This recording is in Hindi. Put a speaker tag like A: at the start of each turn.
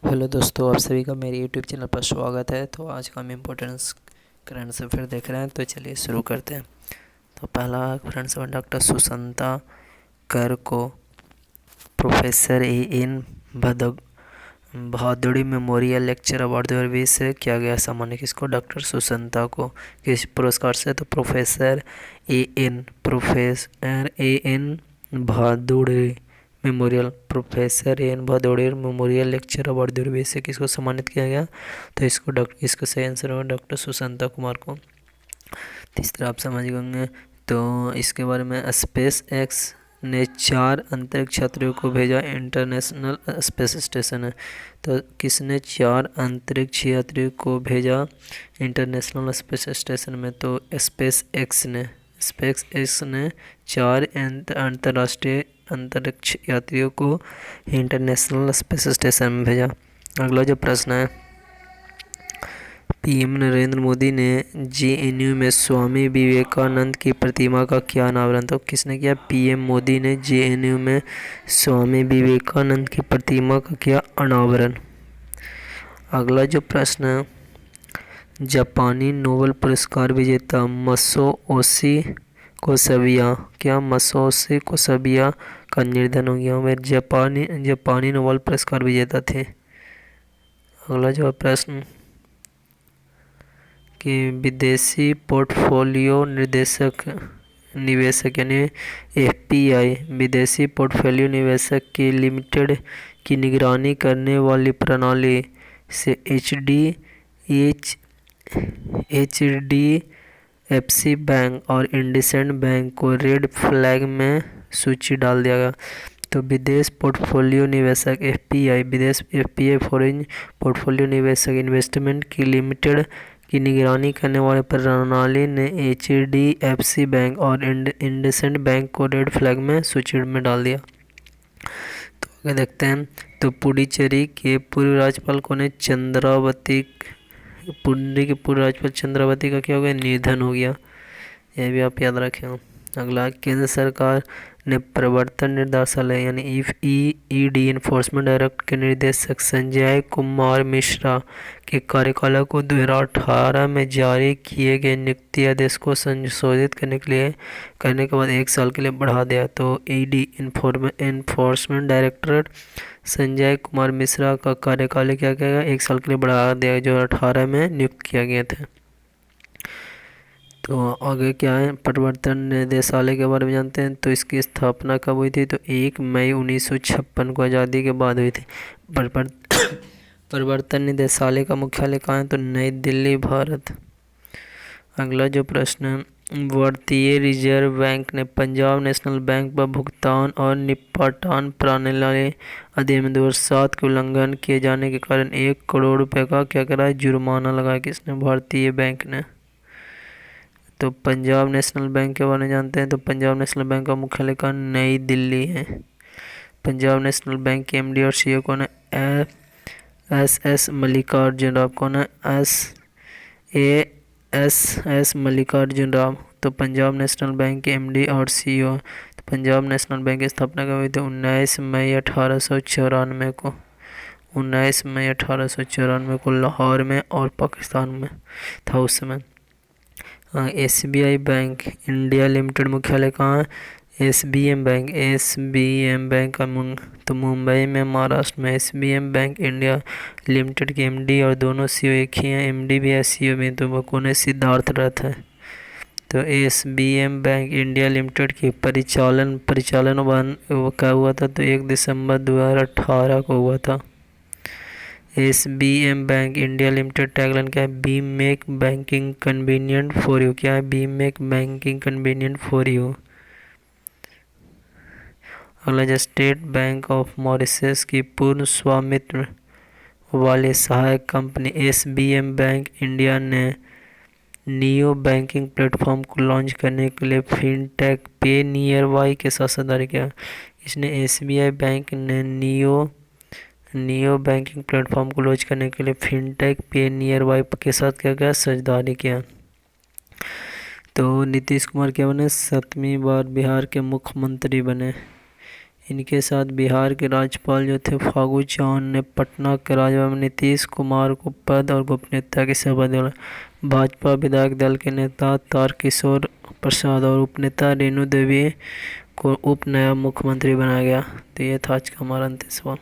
A: हेलो दोस्तों, आप सभी का मेरे यूट्यूब चैनल पर स्वागत है। तो आज का हम इम्पोर्टेंस करंट अफेयर देख रहे हैं, तो चलिए शुरू करते हैं। तो पहला current affair, doctor Sushanta Kar को professor A N Bhaduri memorial lecture award 2020 से किया गया सम्मानित। किसको? डॉक्टर सुशांता को किस पुरस्कार से? तो professor A N Bhaduri professor A N Bhaduri memorial lecture award 2020 से किसको सम्मानित किया गया? तो इसको सही आंसर होगा डॉक्टर सुशांता कुमार को। तीसरा आप समझ गए। तो इसके बारे में, स्पेस एक्स ने 4 अंतरिक्ष यात्रियों को भेजा इंटरनेशनल स्पेस स्टेशन है। तो किसने 4 अंतरिक्ष यात्रियों को भेजा इंटरनेशनल स्पेस स्टेशन में? तो स्पेस एक्स ने 4 अंतर्राष्ट्रीय अंतरिक्ष यात्रियों को इंटरनेशनल स्पेस स्टेशन में भेजा। अगला जो प्रश्न है, पीएम नरेंद्र मोदी ने जेएनयू में स्वामी विवेकानंद की प्रतिमा का किया अनावरण? तो किसने किया? पीएम मोदी ने जेएनयू में स्वामी विवेकानंद की प्रतिमा का किया अनावरण। अगला जो प्रश्न है, जापानी नोबेल पुरस्कार विजेता मसाओशी कोसाबिया का निधन हो गया। वे जापानी नोबेल पुरस्कार विजेता थे। अगला जो प्रश्न, कि विदेशी पोर्टफोलियो निवेशक यानी एफपीआई विदेशी पोर्टफोलियो निवेशक की लिमिटेड की निगरानी करने वाली प्रणाली से एचडीएफसी बैंक और इंडसइंड बैंक को रेड फ्लैग में सूची डाल दिया गया। तो विदेश पोर्टफोलियो निवेशक एफपीआई फॉरेन पोर्टफोलियो निवेशक इन्वेस्टमेंट की लिमिटेड की निगरानी करने वाले प्रणाली ने एचडीएफसी बैंक और इंडसइंड बैंक को रेड फ्लैग में सूची में डाल दिया। तो आगे देखते हैं। तो पुडुचेरी के पूर्व राज्यपाल कौन है? पुडुचेरी के पूर्व राज्यपाल चंद्रावती का क्या हो गया? निधन हो गया। यह भी आप याद रखें। अगला, केंद्र सरकार ने प्रवर्तन निदेशालय यानी ईडी एनफोर्समेंट डायरेक्ट के निदेशक संजय कुमार मिश्रा के कार्यकाल को 2018 में जारी किए गए नियुक्ति आदेश को संशोधित करने के बाद 1 साल के लिए बढ़ा दिया। तो ED enforcement director Sanjay Kumar Mishra का कार्यकाल क्या किया गया? 1 साल के लिए बढ़ा दिया, जो 2018 में नियुक्त किया गया था। तो आगे क्या है, प्रवर्तन निदेशालय के बारे में जानते हैं। तो इसकी स्थापना कब हुई थी? तो 1 मई 1956 को आज़ादी के बाद हुई थी। प्रवर्तन निदेशालय का मुख्यालय कहाँ है? तो नई दिल्ली, भारत। अगला जो प्रश्न है, भारतीय रिजर्व बैंक ने पंजाब नेशनल बैंक पर भुगतान और निपटान प्रणाली अधिनियम 2007 के उल्लंघन किए जाने के कारण 1 करोड़ रुपए का क्या करा? जुर्माना लगाया। किसने? भारतीय बैंक ने। तो पंजाब नेशनल बैंक के बारे में जानते हैं। तो पंजाब नेशनल बैंक का मुख्यालय का नई दिल्ली है। पंजाब नेशनल बैंक के एमडी और सीईओ कौन है? एस मल्लिकार्जुन राव। कौन है? एस मल्लिकार्जुन राव। तो पंजाब नेशनल बैंक के एमडी और सीईओ। तो पंजाब नेशनल बैंक की स्थापना कब हुई थी? 19 मई 1894 को। 19 मई 1894 को लाहौर में और पाकिस्तान में था उस समय। एसबीआई बैंक इंडिया लिमिटेड मुख्यालय कहाँ है? एसबीएम बैंक का तो मुंबई में, महाराष्ट्र में। एसबीएम बैंक इंडिया लिमिटेड के एमडी और दोनों सीईओ एक ही हैं। एमडी भी है, सीईओ भी। तो वो कौन है? सिद्धार्थ रथ है। तो एसबीएम बैंक इंडिया लिमिटेड की परिचालन क्या हुआ था? तो 1 दिसंबर 2018 को हुआ था। SBM bank India limited tagline क्या है? Be make banking convenient for you. क्या है? Be make banking convenient for you. अगला, स्टेट बैंक ऑफ मॉरिशस की पूर्ण स्वामित्व वाली सहायक कंपनी एसबीएम बैंक इंडिया ने नियो बैंकिंग प्लेटफॉर्म को लॉन्च करने के लिए फिनटेक पे नियर वाई के साथ साझेदारी किया। इसने एसबीआई बैंक ने नियो बैंकिंग प्लेटफॉर्म को लॉन्च करने के लिए फिनटेक पे नियर वाई के साथ क्या किया? साझेदारी किया। तो नीतीश कुमार क्या बने? 7वीं बार बिहार के मुख्यमंत्री बने। इनके साथ बिहार के राज्यपाल जो थे फागू चौहान ने पटना के राज्यपाल नीतीश कुमार को पद और गोपनीयता की शपथ दिलाई। भाजपा विधायक दल के नेता तारकिशोर प्रसाद और उपनेता रेणु देवी को उप नया मुख्यमंत्री बनाया गया। तो ये था आज का हमारा अंतिम सवाल।